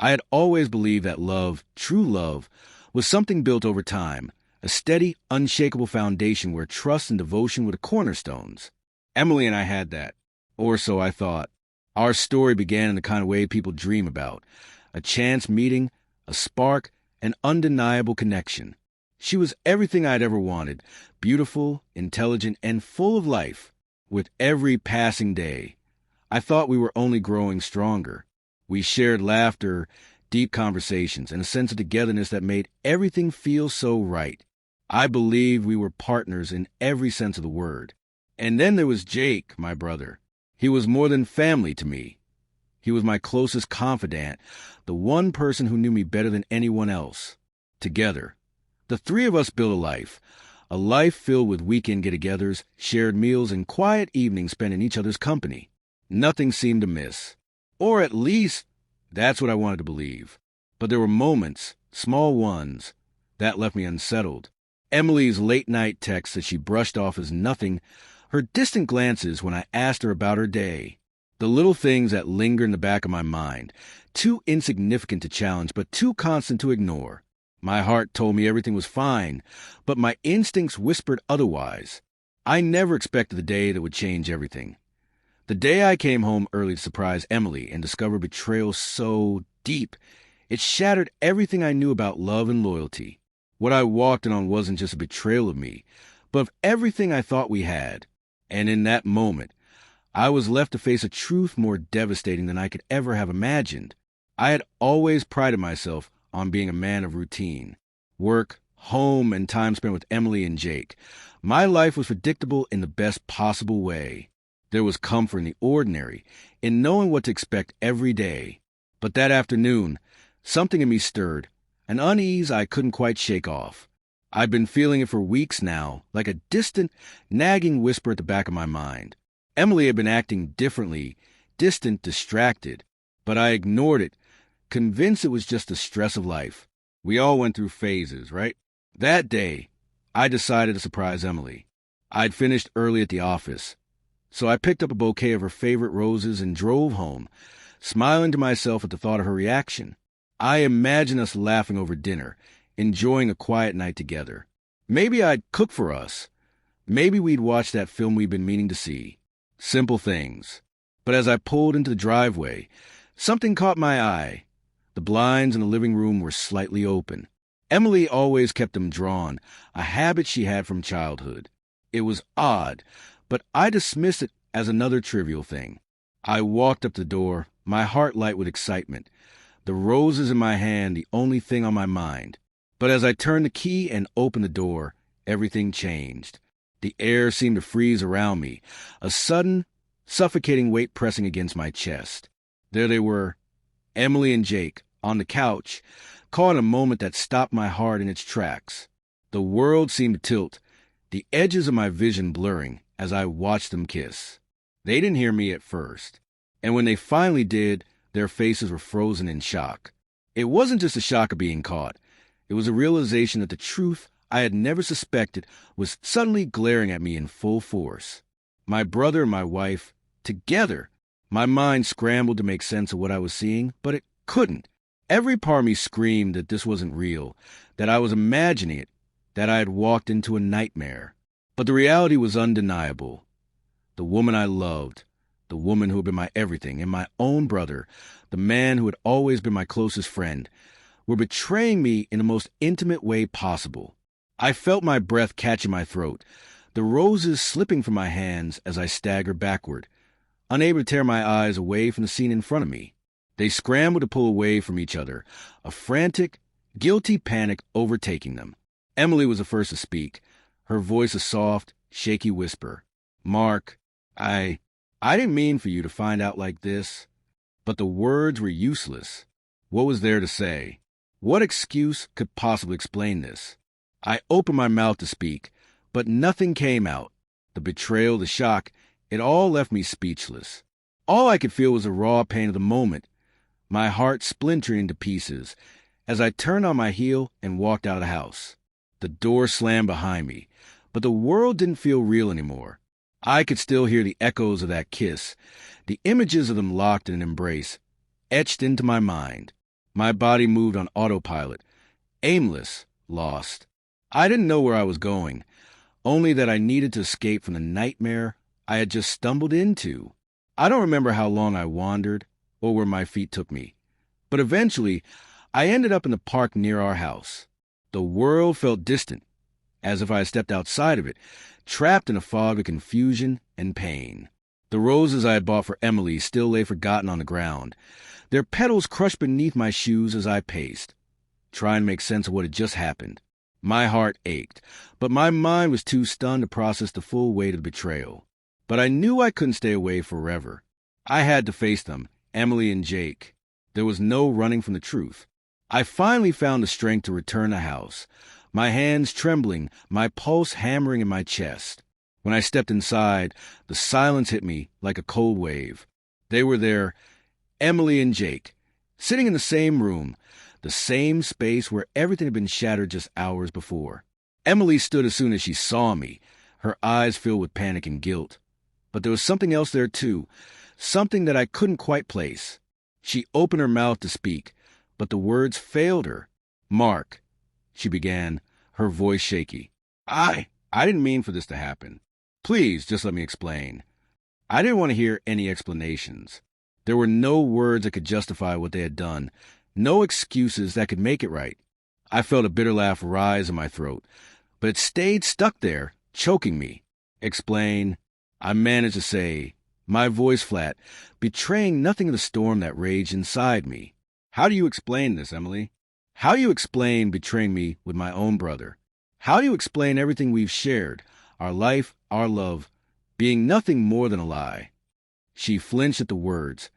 I had always believed that love, true love, was something built over time, a steady, unshakable foundation where trust and devotion were the cornerstones. Emily and I had that, or so I thought. Our story began in the kind of way people dream about: a chance meeting, a spark, an undeniable connection. She was everything I'd ever wanted: beautiful, intelligent, and full of life. With every passing day, I thought we were only growing stronger. We shared laughter, deep conversations, and a sense of togetherness that made everything feel so right. I believed we were partners in every sense of the word. And then there was Jake, my brother. He was more than family to me. He was my closest confidant, the one person who knew me better than anyone else. Together, the three of us built a life filled with weekend get-togethers, shared meals, and quiet evenings spent in each other's company. Nothing seemed amiss. Or at least, that's what I wanted to believe. But there were moments, small ones, that left me unsettled. Emily's late-night texts that she brushed off as nothing, her distant glances when I asked her about her day. The little things that linger in the back of my mind, too insignificant to challenge, but too constant to ignore. My heart told me everything was fine, but my instincts whispered otherwise. I never expected the day that would change everything. The day I came home early to surprise Emily and discover betrayal so deep, it shattered everything I knew about love and loyalty. What I walked in on wasn't just a betrayal of me, but of everything I thought we had. And in that moment, I was left to face a truth more devastating than I could ever have imagined. I had always prided myself on being a man of routine. Work, home, and time spent with Emily and Jake. My life was predictable in the best possible way. There was comfort in the ordinary, in knowing what to expect every day. But that afternoon, something in me stirred, an unease I couldn't quite shake off. I'd been feeling it for weeks now, like a distant, nagging whisper at the back of my mind. Emily had been acting differently, distant, distracted, but I ignored it, convinced it was just the stress of life. We all went through phases, right? That day, I decided to surprise Emily. I'd finished early at the office, so I picked up a bouquet of her favorite roses and drove home, smiling to myself at the thought of her reaction. I imagined us laughing over dinner, enjoying a quiet night together. Maybe I'd cook for us. Maybe we'd watch that film we'd been meaning to see. Simple things. But as I pulled into the driveway, something caught my eye. The blinds in the living room were slightly open. Emily always kept them drawn, a habit she had from childhood. It was odd, but I dismissed it as another trivial thing. I walked up the door, my heart light with excitement, the roses in my hand the only thing on my mind. But as I turned the key and opened the door, everything changed. The air seemed to freeze around me, a sudden, suffocating weight pressing against my chest. There they were, Emily and Jake, on the couch, caught in a moment that stopped my heart in its tracks. The world seemed to tilt, the edges of my vision blurring as I watched them kiss. They didn't hear me at first, and when they finally did, their faces were frozen in shock. It wasn't just a shock of being caught. It was a realization that the truth I had never suspected was suddenly glaring at me in full force. My brother and my wife, together. My mind scrambled to make sense of what I was seeing, but it couldn't. Every part of me screamed that this wasn't real, that I was imagining it, that I had walked into a nightmare. But the reality was undeniable. The woman I loved, the woman who had been my everything, and my own brother, the man who had always been my closest friend, were betraying me in the most intimate way possible. I felt my breath catch in my throat, the roses slipping from my hands as I staggered backward, unable to tear my eyes away from the scene in front of me. They scrambled to pull away from each other, a frantic, guilty panic overtaking them. Emily was the first to speak, her voice a soft, shaky whisper. "Mark, I didn't mean for you to find out like this." But the words were useless. What was there to say? What excuse could possibly explain this? I opened my mouth to speak, but nothing came out. The betrayal, the shock, it all left me speechless. All I could feel was the raw pain of the moment, my heart splintering into pieces, as I turned on my heel and walked out of the house. The door slammed behind me, but the world didn't feel real anymore. I could still hear the echoes of that kiss, the images of them locked in an embrace, etched into my mind. My body moved on autopilot, aimless, lost. I didn't know where I was going, only that I needed to escape from the nightmare I had just stumbled into. I don't remember how long I wandered or where my feet took me, but eventually I ended up in the park near our house. The world felt distant, as if I had stepped outside of it, trapped in a fog of confusion and pain. The roses I had bought for Emily still lay forgotten on the ground, their petals crushed beneath my shoes as I paced, trying to make sense of what had just happened. My heart ached, but my mind was too stunned to process the full weight of the betrayal. But I knew I couldn't stay away forever. I had to face them, Emily and Jake. There was no running from the truth. I finally found the strength to return to the house, my hands trembling, my pulse hammering in my chest. When I stepped inside, the silence hit me like a cold wave. They were there, Emily and Jake, sitting in the same room, the same space where everything had been shattered just hours before. Emily stood as soon as she saw me, her eyes filled with panic and guilt. But there was something else there too, something that I couldn't quite place. She opened her mouth to speak, but the words failed her. "Mark," she began, her voice shaky. I didn't mean for this to happen. Please, just let me explain." I didn't want to hear any explanations. There were no words that could justify what they had done, no excuses that could make it right. I felt a bitter laugh rise in my throat, but it stayed stuck there, choking me. "Explain," I managed to say, my voice flat, betraying nothing of the storm that raged inside me. "How do you explain this, Emily? How do you explain betraying me with my own brother? How do you explain everything we've shared, our life, our love, being nothing more than a lie?" She flinched at the words,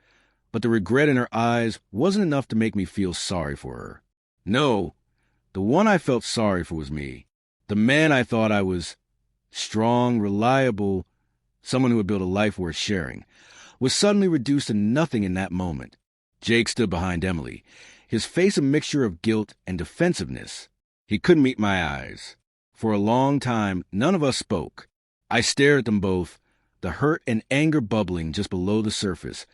but the regret in her eyes wasn't enough to make me feel sorry for her. No, the one I felt sorry for was me. The man I thought I was, strong, reliable, someone who would build a life worth sharing, was suddenly reduced to nothing in that moment. Jake stood behind Emily, his face a mixture of guilt and defensiveness. He couldn't meet my eyes. For a long time, none of us spoke. I stared at them both, the hurt and anger bubbling just below the surface,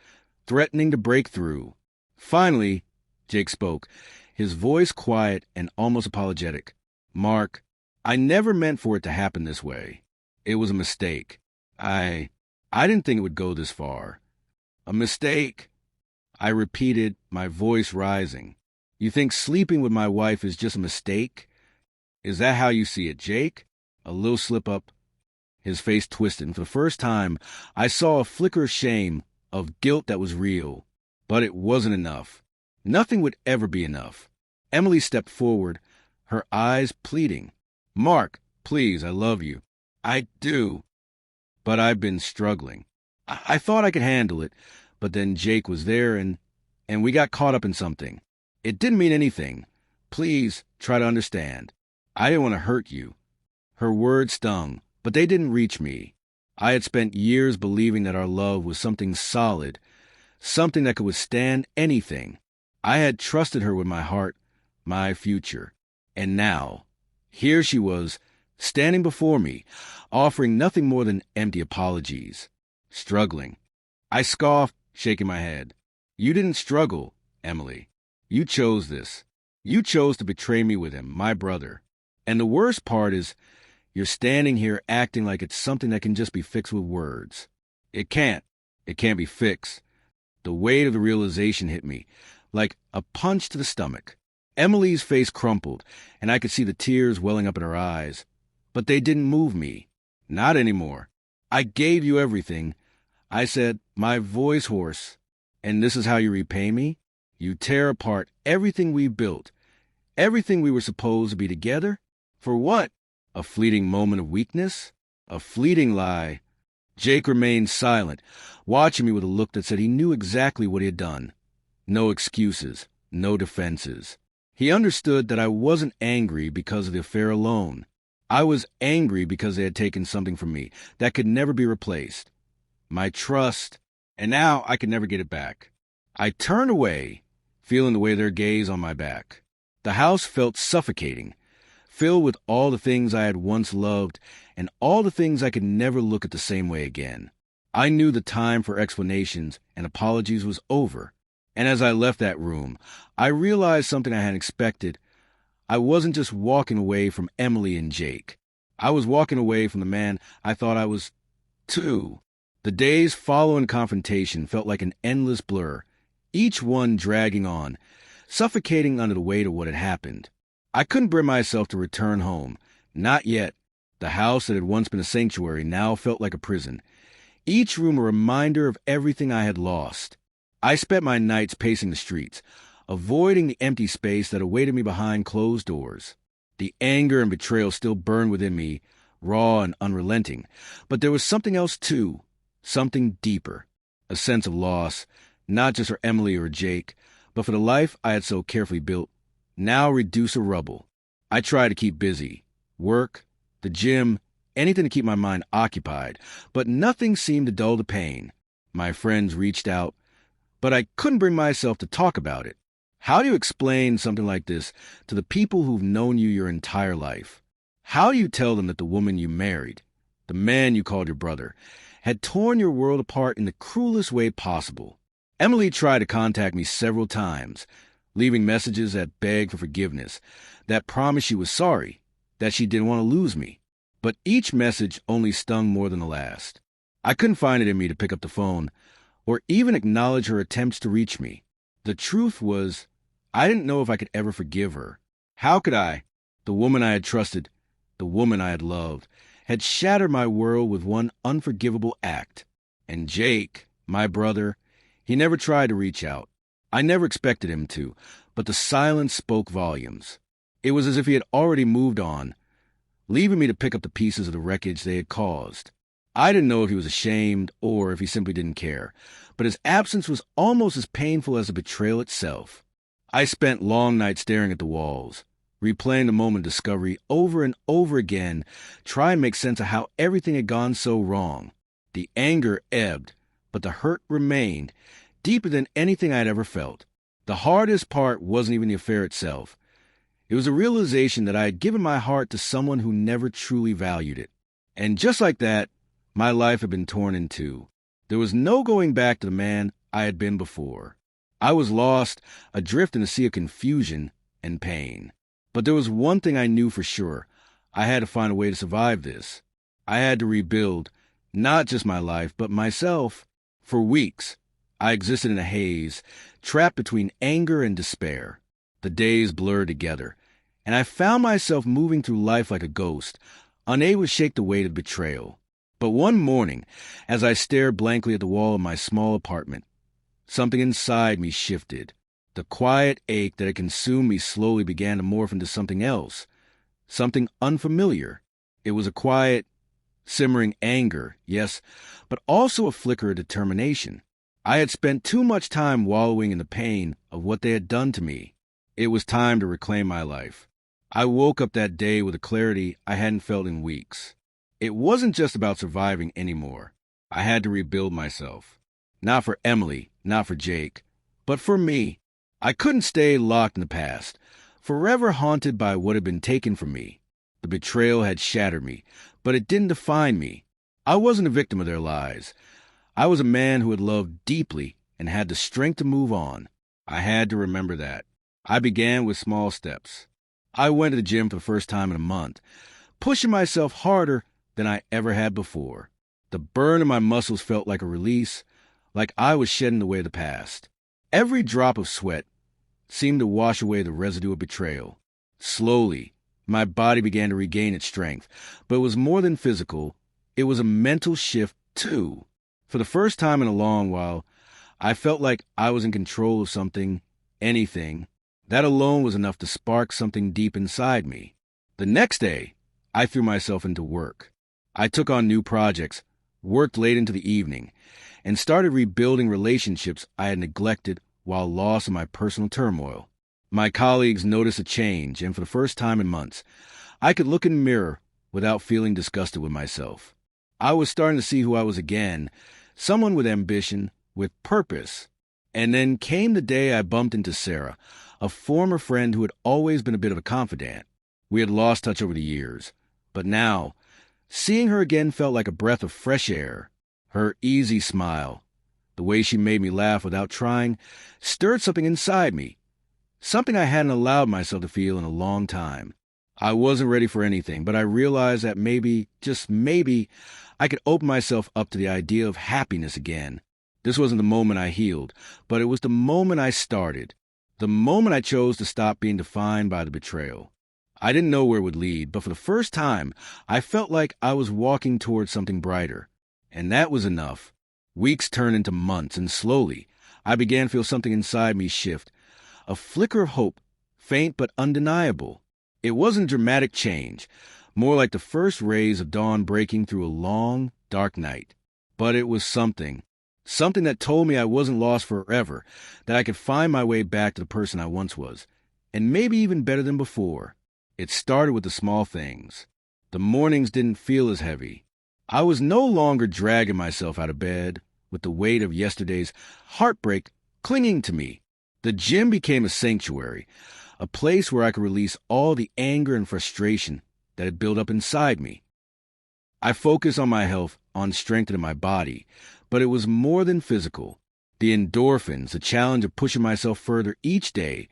threatening to break through. Finally, Jake spoke, his voice quiet and almost apologetic. "Mark, I never meant for it to happen this way. It was a mistake. I didn't think it would go this far." "A mistake," I repeated, my voice rising. "You think sleeping with my wife is just a mistake? Is that how you see it, Jake? A little slip-up?" His face twisted, and for the first time, I saw a flicker of shame, of guilt that was real. But it wasn't enough. Nothing would ever be enough. Emily stepped forward, her eyes pleading. "Mark, please, I love you. I do. But I've been struggling. I thought I could handle it, but then Jake was there, and we got caught up in something. It didn't mean anything. Please, try to understand. I didn't want to hurt you." Her words stung, but they didn't reach me. I had spent years believing that our love was something solid, something that could withstand anything. I had trusted her with my heart, my future. And now, here she was, standing before me, offering nothing more than empty apologies. Struggling. I scoffed, shaking my head. "You didn't struggle, Emily. You chose this. You chose to betray me with him, my brother. And the worst part is, you're standing here acting like it's something that can just be fixed with words. It can't. It can't be fixed." The weight of the realization hit me, like a punch to the stomach. Emily's face crumpled, and I could see the tears welling up in her eyes. But they didn't move me. Not anymore. "I gave you everything," I said, my voice hoarse. "And this is how you repay me? You tear apart everything we built, everything we were supposed to be together? For what? A fleeting moment of weakness? A fleeting lie?" Jake remained silent, watching me with a look that said he knew exactly what he had done. No excuses, no defenses. He understood that I wasn't angry because of the affair alone. I was angry because they had taken something from me that could never be replaced. My trust, and now I could never get it back. I turned away, feeling the weight of their gaze on my back. The house felt suffocating, filled with all the things I had once loved and all the things I could never look at the same way again. I knew the time for explanations and apologies was over. And as I left that room, I realized something I hadn't expected. I wasn't just walking away from Emily and Jake. I was walking away from the man I thought I was, too. The days following confrontation felt like an endless blur, each one dragging on, suffocating under the weight of what had happened. I couldn't bring myself to return home. Not yet. The house that had once been a sanctuary now felt like a prison, each room a reminder of everything I had lost. I spent my nights pacing the streets, avoiding the empty space that awaited me behind closed doors. The anger and betrayal still burned within me, raw and unrelenting, but there was something else too, something deeper, a sense of loss, not just for Emily or Jake, but for the life I had so carefully built, now reduced to rubble. I tried to keep busy, work, the gym, anything to keep my mind occupied, but nothing seemed to dull the pain. My friends reached out, but I couldn't bring myself to talk about it. How do you explain something like this to the people who've known you your entire life? How do you tell them that the woman you married, the man you called your brother, had torn your world apart in the cruelest way possible? Emily tried to contact me several times, leaving messages that begged for forgiveness, that promised she was sorry, that she didn't want to lose me. But each message only stung more than the last. I couldn't find it in me to pick up the phone, or even acknowledge her attempts to reach me. The truth was, I didn't know if I could ever forgive her. How could I? The woman I had trusted, the woman I had loved, had shattered my world with one unforgivable act. And Jake, my brother, he never tried to reach out. I never expected him to, but the silence spoke volumes. It was as if he had already moved on, leaving me to pick up the pieces of the wreckage they had caused. I didn't know if he was ashamed or if he simply didn't care, but his absence was almost as painful as the betrayal itself. I spent long nights staring at the walls, replaying the moment of discovery over and over again, trying to make sense of how everything had gone so wrong. The anger ebbed, but the hurt remained, deeper than anything I had ever felt. The hardest part wasn't even the affair itself. It was a realization that I had given my heart to someone who never truly valued it. And just like that, my life had been torn in two. There was no going back to the man I had been before. I was lost, adrift in a sea of confusion and pain. But there was one thing I knew for sure. I had to find a way to survive this. I had to rebuild, not just my life, but myself. For weeks, I existed in a haze, trapped between anger and despair. The days blurred together, and I found myself moving through life like a ghost, unable to shake the weight of betrayal. But one morning, as I stared blankly at the wall of my small apartment, something inside me shifted. The quiet ache that had consumed me slowly began to morph into something else, something unfamiliar. It was a quiet, simmering anger, yes, but also a flicker of determination. I had spent too much time wallowing in the pain of what they had done to me. It was time to reclaim my life. I woke up that day with a clarity I hadn't felt in weeks. It wasn't just about surviving anymore. I had to rebuild myself. Not for Emily, not for Jake, but for me. I couldn't stay locked in the past, forever haunted by what had been taken from me. The betrayal had shattered me, but it didn't define me. I wasn't a victim of their lies. I was a man who had loved deeply and had the strength to move on. I had to remember that. I began with small steps. I went to the gym for the first time in a month, pushing myself harder than I ever had before. The burn in my muscles felt like a release, like I was shedding the weight of the past. Every drop of sweat seemed to wash away the residue of betrayal. Slowly, my body began to regain its strength, but it was more than physical. It was a mental shift, too. For the first time in a long while, I felt like I was in control of something, anything. That alone was enough to spark something deep inside me. The next day, I threw myself into work. I took on new projects, worked late into the evening, and started rebuilding relationships I had neglected while lost in my personal turmoil. My colleagues noticed a change, and for the first time in months, I could look in the mirror without feeling disgusted with myself. I was starting to see who I was again, someone with ambition, with purpose. And then came the day I bumped into Sarah, a former friend who had always been a bit of a confidant. We had lost touch over the years, but now, seeing her again felt like a breath of fresh air. Her easy smile, The way she made me laugh without trying stirred something inside me, something I hadn't allowed myself to feel in a long time. I wasn't ready for anything, but I realized that maybe, just maybe, I could open myself up to the idea of happiness again. This wasn't the moment I healed, but it was the moment I started. The moment I chose to stop being defined by the betrayal. I didn't know where it would lead, but for the first time, I felt like I was walking towards something brighter. And that was enough. Weeks turned into months, and slowly, I began to feel something inside me shift. A flicker of hope, faint but undeniable. It wasn't dramatic change, more like the first rays of dawn breaking through a long, dark night. But it was something that told me I wasn't lost forever, that I could find my way back to the person I once was, and maybe even better than before. It started with the small things. The mornings didn't feel as heavy. I was no longer dragging myself out of bed with the weight of yesterday's heartbreak clinging to me. The gym became a sanctuary, a place where I could release all the anger and frustration that had built up inside me. I focused on my health, on strengthening my body, but it was more than physical. The endorphins, the challenge of pushing myself further each day,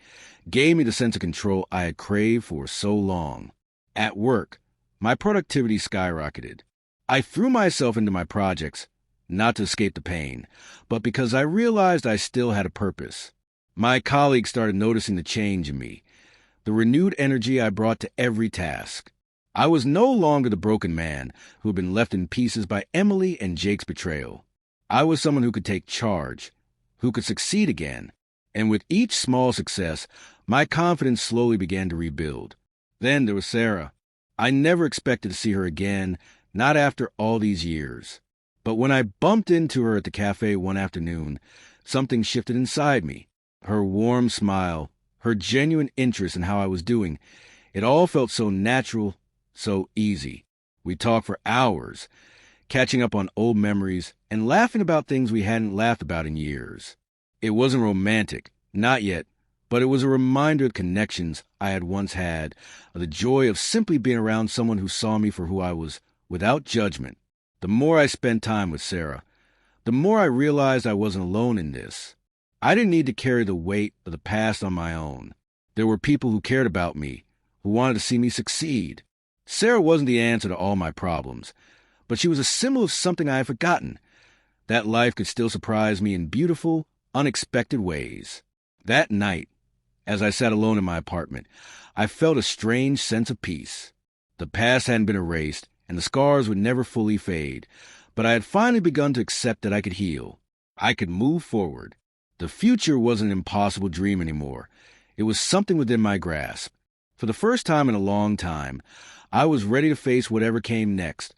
gave me the sense of control I had craved for so long. At work, my productivity skyrocketed. I threw myself into my projects, not to escape the pain, but because I realized I still had a purpose. My colleagues started noticing the change in me, the renewed energy I brought to every task. I was no longer the broken man who had been left in pieces by Emily and Jake's betrayal. I was someone who could take charge, who could succeed again, and with each small success, my confidence slowly began to rebuild. Then there was Sarah. I never expected to see her again, not after all these years. But when I bumped into her at the cafe one afternoon, something shifted inside me. Her warm smile, her genuine interest in how I was doing, it all felt so natural, so easy. We talked for hours, catching up on old memories and laughing about things we hadn't laughed about in years. It wasn't romantic, not yet, but it was a reminder of connections I had once had, of the joy of simply being around someone who saw me for who I was, without judgment. The more I spent time with Sarah, the more I realized I wasn't alone in this. I didn't need to carry the weight of the past on my own. There were people who cared about me, who wanted to see me succeed. Sarah wasn't the answer to all my problems, but she was a symbol of something I had forgotten, that life could still surprise me in beautiful, unexpected ways. That night, as I sat alone in my apartment, I felt a strange sense of peace. The past hadn't been erased, and the scars would never fully fade, but I had finally begun to accept that I could heal. I could move forward. The future wasn't an impossible dream anymore. It was something within my grasp. For the first time in a long time, I was ready to face whatever came next,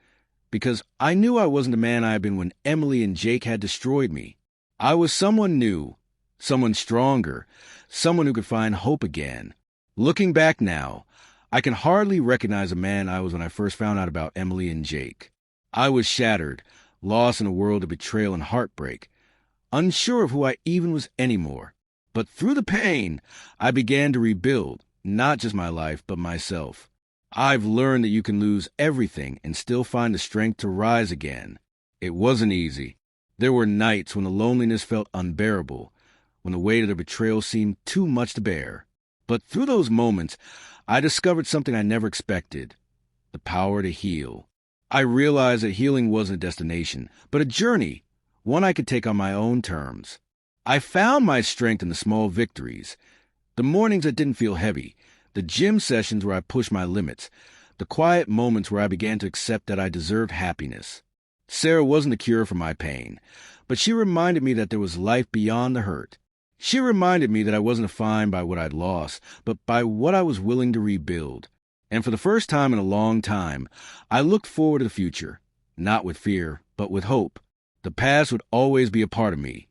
because I knew I wasn't the man I had been when Emily and Jake had destroyed me. I was someone new, someone stronger, someone who could find hope again. Looking back now, I can hardly recognize the man I was when I first found out about Emily and Jake. I was shattered, lost in a world of betrayal and heartbreak, unsure of who I even was anymore. But through the pain, I began to rebuild, not just my life, but myself. I've learned that you can lose everything and still find the strength to rise again. It wasn't easy. There were nights when the loneliness felt unbearable, when the weight of the betrayal seemed too much to bear. But through those moments, I discovered something I never expected: the power to heal. I realized that healing wasn't a destination, but a journey, one I could take on my own terms. I found my strength in the small victories, the mornings that didn't feel heavy, the gym sessions where I pushed my limits, the quiet moments where I began to accept that I deserved happiness. Sarah wasn't the cure for my pain, but she reminded me that there was life beyond the hurt. She reminded me that I wasn't defined by what I'd lost, but by what I was willing to rebuild. And for the first time in a long time, I looked forward to the future, not with fear, but with hope. The past would always be a part of me.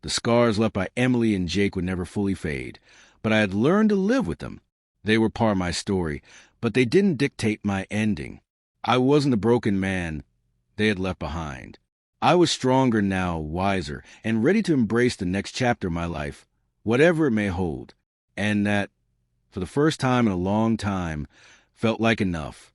The scars left by Emily and Jake would never fully fade, but I had learned to live with them. They were part of my story, but they didn't dictate my ending. I wasn't the broken man they had left behind. I was stronger now, wiser, and ready to embrace the next chapter of my life, whatever it may hold. And that, for the first time in a long time, felt like enough.